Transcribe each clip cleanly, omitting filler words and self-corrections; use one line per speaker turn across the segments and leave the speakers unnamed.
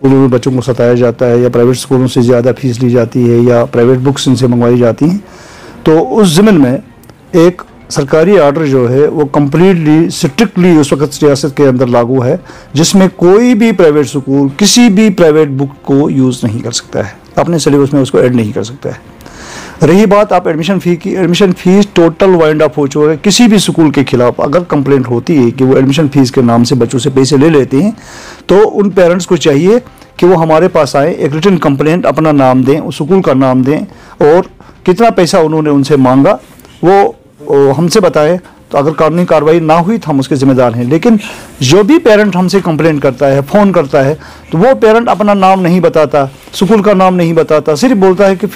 स्कूलों में बच्चों को सताया जाता है या प्राइवेट स्कूलों से ज़्यादा फीस ली जाती है या प्राइवेट बुक्स इनसे मंगवाई जाती हैं, तो उस ज़िम्न में एक सरकारी आर्डर जो है वो कम्प्लीटली स्ट्रिक्टली उस वक्त रियासत के अंदर लागू है, जिसमें कोई भी प्राइवेट स्कूल किसी भी प्राइवेट बुक को यूज़ नहीं कर सकता है, अपने सिलेबस में उसको ऐड नहीं कर सकता है। रही बात आप एडमिशन फ़ी की, admission fees total wind up हो चुका है। किसी भी स्कूल के खिलाफ अगर कंप्लेंट होती है कि वो एडमिशन फ़ीस के नाम से बच्चों से पैसे ले लेते हैं, तो उन पेरेंट्स को चाहिए कि वो हमारे पास आए, एक रिटन कंप्लेंट, अपना नाम दें, उस स्कूल का नाम दें और कितना पैसा उन्होंने उनसे मांगा वो हमसे बताएं। तो अगर कानूनी कार्रवाई ना हुई तो हम उसके ज़िम्मेदार हैं। लेकिन जो भी पेरेंट हमसे कंप्लेंट करता है, फ़ोन करता है, तो वो पेरेंट अपना नाम नहीं बताता, स्कूल का नाम नहीं बताता, सिर्फ बोलता है कि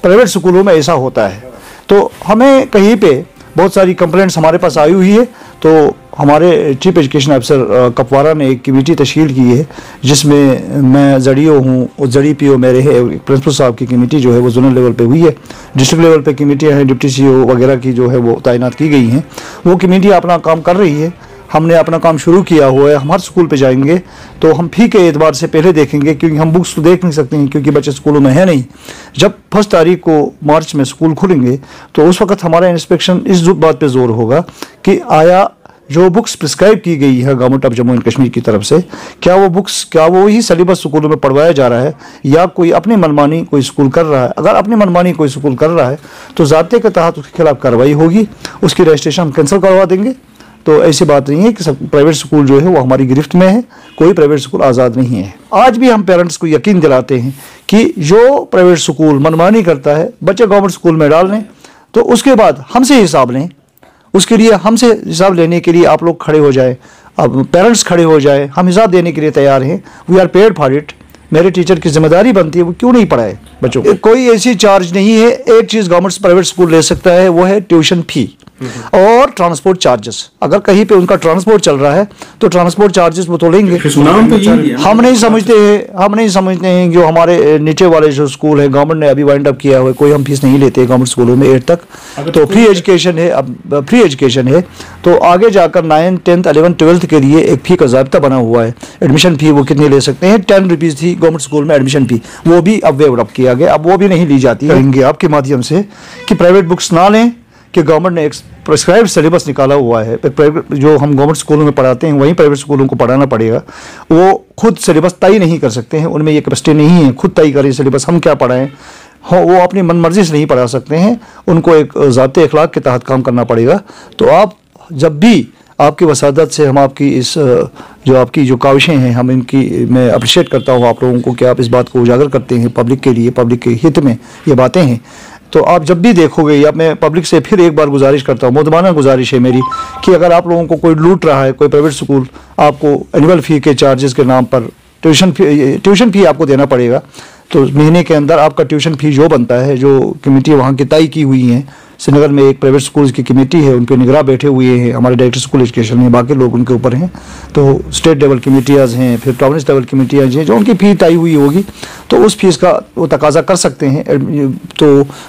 प्राइवेट स्कूलों में ऐसा होता है। तो हमें कहीं पे बहुत सारी कंप्लेंट्स हमारे पास आई हुई है, तो हमारे चीफ एजुकेशन ऑफिसर कपवारा ने एक कमेटी तश्कील की है, जिसमें मैं जड़ीओ हूँ और जड़ी पीओ मेरे है। प्रिंसिपल साहब की कमेटी जो है वो जोनल लेवल पे हुई है, डिस्ट्रिक्ट लेवल पे कमेटियाँ हैं, डिप्टी सीओ वगैरह की जो है वो तैनात की गई हैं। वो कमेटी अपना काम कर रही है, हमने अपना काम शुरू किया हुआ है। हम हर स्कूल पे जाएंगे तो हम फ़ी के एतबार से पहले देखेंगे, क्योंकि हम बुक्स तो देख नहीं सकते हैं क्योंकि बच्चे स्कूलों में है नहीं। जब 1 तारीख को मार्च में स्कूल खुलेंगे तो उस वक्त हमारा इंस्पेक्शन इस बात पे जोर होगा कि आया जो बुक्स प्रिस्क्राइब की गई है government of Jammu and Kashmir की तरफ से, क्या वो बुक्स, क्या वो ही सिलेबस स्कूलों में पढ़वाया जा रहा है या कोई अपनी मनमानी कोई स्कूल कर रहा है। अगर अपनी मनमानी कोई स्कूल कर रहा है तो ज़ाब्ते के तहत उसके खिलाफ कार्रवाई होगी, उसकी रजिस्ट्रेशन हम कैंसिल करवा देंगे। तो ऐसी बात नहीं है कि सब प्राइवेट स्कूल जो है वो हमारी गिरफ्त में है, कोई प्राइवेट स्कूल आज़ाद नहीं है। आज भी हम पेरेंट्स को यकीन दिलाते हैं कि जो प्राइवेट स्कूल मनमानी करता है बच्चे गवर्नमेंट स्कूल में डाल लें, तो उसके बाद हमसे हिसाब लें। उसके लिए हमसे हिसाब लेने के लिए आप लोग खड़े हो जाए, अब पेरेंट्स खड़े हो जाए, हम हिसाब देने के लिए तैयार हैं। We are paid for it. मेरे टीचर की जिम्मेदारी बनती है वो क्यों नहीं पढ़ाए बच्चों को। कोई ऐसी चार्ज नहीं है। एक चीज़ गवर्नमेंट प्राइवेट स्कूल ले सकता है, वो है ट्यूशन फ़ी और ट्रांसपोर्ट चार्जेस। अगर कहीं पे उनका ट्रांसपोर्ट चल रहा है तो ट्रांसपोर्ट चार्जेस वो तो लेंगे। हम नहीं समझते हैं जो हमारे नीचे वाले जो स्कूल है गवर्नमेंट ने अभी वाइंड अप किया हुआ है, कोई हम फीस नहीं लेते गवर्नमेंट स्कूलों में 8 तक। तो फ्री एजुकेशन है, अब फ्री एजुकेशन है। तो आगे जाकर 9, 10, 11, 12 के लिए एक फ़ी का ज़ाब्ता बना हुआ है। एडमिशन फ़ी वो कितनी ले सकते हैं, 10 रुपीज़ थी गवर्नमेंट स्कूल में एडमिशन फ़ी, वो भी अब वेव अप किया गया, अब वो भी नहीं ली जाती है। आपके माध्यम से कि प्राइवेट बुक्स ना लें, कि गवर्नमेंट ने एक प्रिस्क्राइब्ड सिलेबस निकाला हुआ है। प्राइवेट जो हम गवर्नमेंट स्कूलों में पढ़ाते हैं वहीं प्राइवेट स्कूलों को पढ़ाना पड़ेगा। वो खुद सिलेबस तय नहीं कर सकते हैं, उनमें ये कैपेसिटी नहीं है खुद तय करें सिलेबस हम क्या पढ़ाएं। वो अपनी मनमर्जी से नहीं पढ़ा सकते हैं, उनको एक ज़ाब्ते अखलाक के तहत काम करना पड़ेगा। तो आप जब भी आपकी वसादत से हम आपकी इस आपकी जो काविशें हैं हम इनकी मैं अप्रिशिएट करता हूँ आप लोगों को कि आप इस बात को उजागर करते हैं पब्लिक के लिए, पब्लिक के हित में ये बातें हैं। तो आप जब भी देखोगे, या मैं पब्लिक से फिर एक बार गुजारिश करता हूँ, मुदमाना गुजारिश है मेरी, कि अगर आप लोगों को कोई लूट रहा है, कोई प्राइवेट स्कूल आपको एनुअल फ़ी के चार्जेस के नाम पर ट्यूशन फ़ी आपको देना पड़ेगा, तो महीने के अंदर आपका ट्यूशन फ़ी जो बनता है, जो कमेटी वहाँ की तय की हुई हैं, श्रीनगर में एक प्राइवेट स्कूल की कमेटी है, उनके निगरान बैठे हुए हैं हमारे डायरेक्टर स्कूल एजुकेशन में, बाकी लोग उनके ऊपर हैं। तो स्टेट लेवल कमेटियाज़ हैं, फिर प्रोविंस लेवल कमेटियाँ हैं, जो उनकी फ़ी तय हुई होगी तो उस फीस का वो तकाजा कर सकते हैं। तो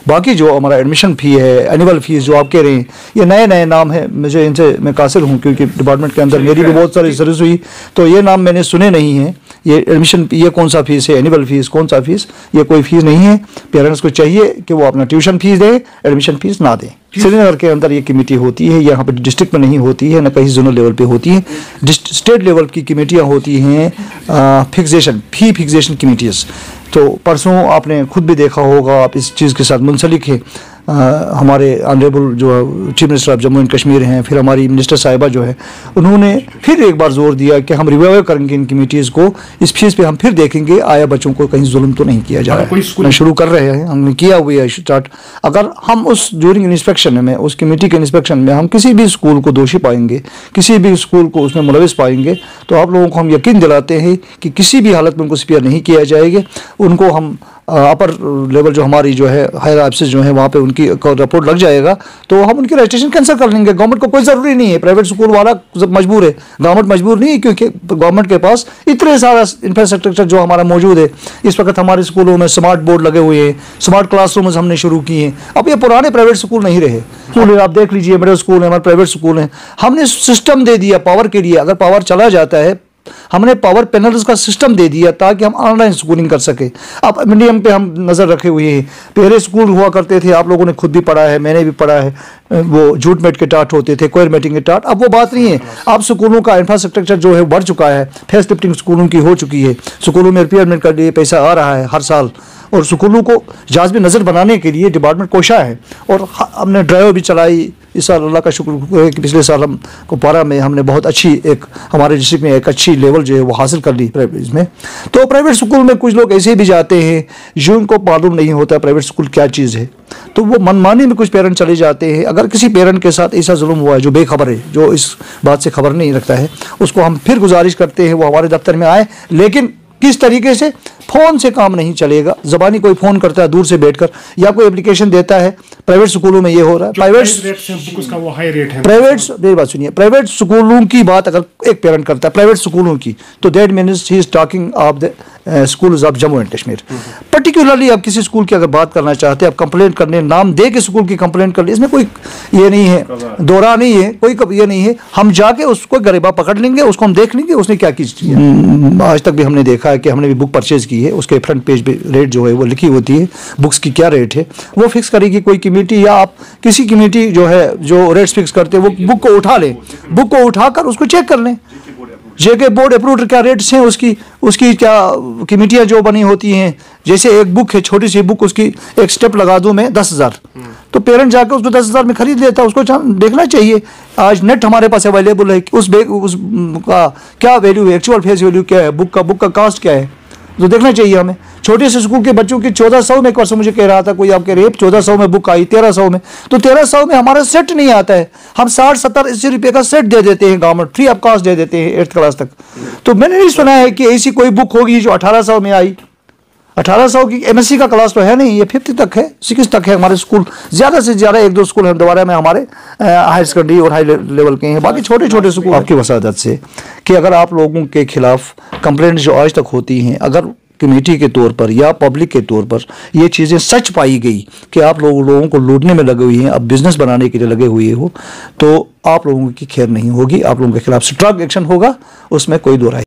बाकी जो हमारा एडमिशन फ़ी है, एनुअल फ़ीस जो आप कह रहे हैं, ये नए नए नाम है, मुझे इनसे मैं कासिर हूँ क्योंकि डिपार्टमेंट के अंदर मेरी भी बहुत सारी सर्विस हुई, तो ये नाम मैंने सुने नहीं हैं। ये एडमिशन, ये कौन सा फीस है, एनुअल फ़ीस कौन सा फीस, ये कोई फ़ीस नहीं है। पेरेंट्स को चाहिए कि वो अपना ट्यूशन फ़ीस दें, एडमिशन फ़ीस ना दें। श्रीनगर के अंदर ये कमेटी होती है, यहाँ पर डिस्ट्रिक्ट में नहीं होती है, न कहीं जोनल लेवल पे होती है। स्टेट लेवल की कमेटियाँ होती हैं, फ़ी फिक्सेशन कमेटीज़। तो परसों आपने खुद भी देखा होगा, आप इस चीज़ के साथ मुंसलिक हैं, हमारे ऑनरेबल जो chief minister of Jammu and Kashmir हैं, फिर हमारी मिनिस्टर साहिबा जो है, उन्होंने फिर एक बार जोर दिया कि हम रिवाइव करेंगे इन कमेटीज़ को, इस फीस पे हम फिर देखेंगे आया बच्चों को कहीं जुल्म तो नहीं किया जा रहा है। शुरू कर रहे हैं, हमने किया हुआ है स्टार्ट। अगर हम उस ड्यूरिंग इंस्पेक्शन में, उस कमेटी के इंस्पेक्शन में हम किसी भी स्कूल को दोषी पाएंगे, किसी भी स्कूल को उसमें मुलविस पाएंगे, तो आप लोगों को हम यकीन दिलाते हैं कि किसी भी हालत में उनको स्पेयर नहीं किया जाएगा। उनको हम अपर लेवल जो हमारी जो है हायर ऑफिसर्स जो है वहाँ पे उनकी रिपोर्ट लग जाएगा, तो हम उनकी रजिस्ट्रेशन कैंसिल कर लेंगे। गवर्नमेंट को कोई ज़रूरी नहीं है, प्राइवेट स्कूल वाला मजबूर है, गवर्नमेंट मजबूर नहीं है, क्योंकि गवर्नमेंट के पास इतने सारा इंफ्रास्ट्रक्चर जो हमारा मौजूद है। इस वक्त हमारे स्कूलों में स्मार्ट बोर्ड लगे हुए हैं, स्मार्ट क्लासरूम्स हमने शुरू किए हैं। अब ये पुराने प्राइवेट स्कूल नहीं रहे। स्कूल आप देख लीजिए, मिडिल स्कूल है, हमारे प्राइवेट स्कूल हैं, हमने सिस्टम दे दिया पावर के लिए। अगर पावर चला जाता है हमने पावर पैनल्स का सिस्टम दे दिया ताकि हम ऑनलाइन स्कूलिंग कर सके। अब मीडियम पे हम नज़र रखे हुए हैं। पहले स्कूल हुआ करते थे, आप लोगों ने खुद भी पढ़ा है, मैंने भी पढ़ा है, वो जूट मेट के टाट होते थे, कोयर मेटिंग के टाट। अब वो बात नहीं है। अब स्कूलों का इंफ्रास्ट्रक्चर जो है बढ़ चुका है, फेस लिफ्टिंग स्कूलों की हो चुकी है, स्कूलों में रिपेयरमेंट के लिए पैसा आ रहा है हर साल, और स्कूलों को जहाज में नज़र बनाने के लिए डिपार्टमेंट कोशा है। और हमने ड्राइव भी चलाई इस साल, अल्लाह का शुक्र है कि पिछले साल हम कुपवारा में हमने बहुत अच्छी एक हमारे डिस्ट्रिक्ट में एक अच्छी लेवल जो है वो हासिल कर ली प्राइवेट में। तो प्राइवेट स्कूल में कुछ लोग ऐसे भी जाते हैं जो उनको मालूम नहीं होता प्राइवेट स्कूल क्या चीज़ है, तो वो मनमानी में कुछ पेरेंट चले जाते हैं। अगर किसी पेरेंट के साथ ऐसा जुल्म हुआ है जो बेखबर है, जो इस बात से खबर नहीं रखता है, उसको हम फिर गुजारिश करते हैं वो हमारे दफ्तर में आए। लेकिन किस तरीके से? फ़ोन से काम नहीं चलेगा। ज़बानी कोई फ़ोन करता है दूर से बैठकर या कोई एप्लीकेशन देता है। प्राइवेट स्कूलों में ये हो रहा है। मेरी बात सुनिए, प्राइवेट स्कूलों की बात अगर एक पेरेंट करता है प्राइवेट स्कूलों की, तो that means he is talking of the schools of Jammu and Kashmir. Particularly आप किसी स्कूल की अगर बात करना चाहते हैं, आप कंप्लेंट करने, नाम दे के स्कूल की कंप्लेंट कर ले, इसमें कोई ये नहीं है, दौरा नहीं है, कोई ये नहीं है। हम जाके उसको गरीबा पकड़ लेंगे, उसको हम देख लेंगे उसने क्या की। आज तक भी हमने देखा है कि हमने भी बुक परचेज की है, उसके फ्रंट पेज पे रेट जो है वो लिखी होती है, बुक्स की क्या रेट है वो फिक्स करेगी कोई कमेटी, या आप किसी कमेटी जो है जो रेट्स फिक्स करते हैं वो बुक को उठा लें, बुक को उठाकर उसको चेक कर लें, जेके बोर्ड अप्रूव्ड क्या रेट्स हैं, उसकी क्या कमेटियाँ जो बनी होती हैं। जैसे एक बुक है, छोटी सी बुक, उसकी एक स्टेप लगा दूं मैं 10,000, तो पेरेंट जाकर उसको 10,000 में खरीद लेता है। उसको देखना चाहिए, आज नेट हमारे पास अवेलेबल है, उस का क्या वैल्यू है, एक्चुअल फेस वैल्यू क्या है, बुक का कास्ट क्या है, तो देखना चाहिए हमें। छोटे से स्कूल के बच्चों की 1400 में, एक बार मुझे कह रहा था कोई, आपके रेप 1400 में बुक आई, 1300 में, तो 1300 में हमारा सेट नहीं आता है। हम 60, 70, 80 रुपये का सेट दे देते हैं, गवर्नमेंट फ्री ऑफ कॉस्ट दे देते हैं 8th क्लास तक। तो मैंने नहीं सुना है कि ऐसी कोई बुक होगी जो 1800 में आई। 1800 की MSc का क्लास तो है नहीं, ये 5th तक है, 6th तक है हमारे स्कूल। ज़्यादा से ज़्यादा 1-2 स्कूल हरिद्वार में हमारे हायर सेकेंडरी और हाई लेवल के हैं, बाकी छोटे छोटे स्कूल। आपकी वसादत से कि अगर आप लोगों के खिलाफ कंप्लेंट जो आज तक होती हैं, अगर कमेटी के तौर पर या पब्लिक के तौर पर ये चीज़ें सच पाई गई कि आप लोगों को लूटने में लगे हुए हैं, अब बिजनेस बनाने के लिए लगे हुए हो, तो आप लोगों की खैर नहीं होगी, आप लोगों के खिलाफ स्ट्रिक्ट एक्शन होगा, उसमें कोई दो राय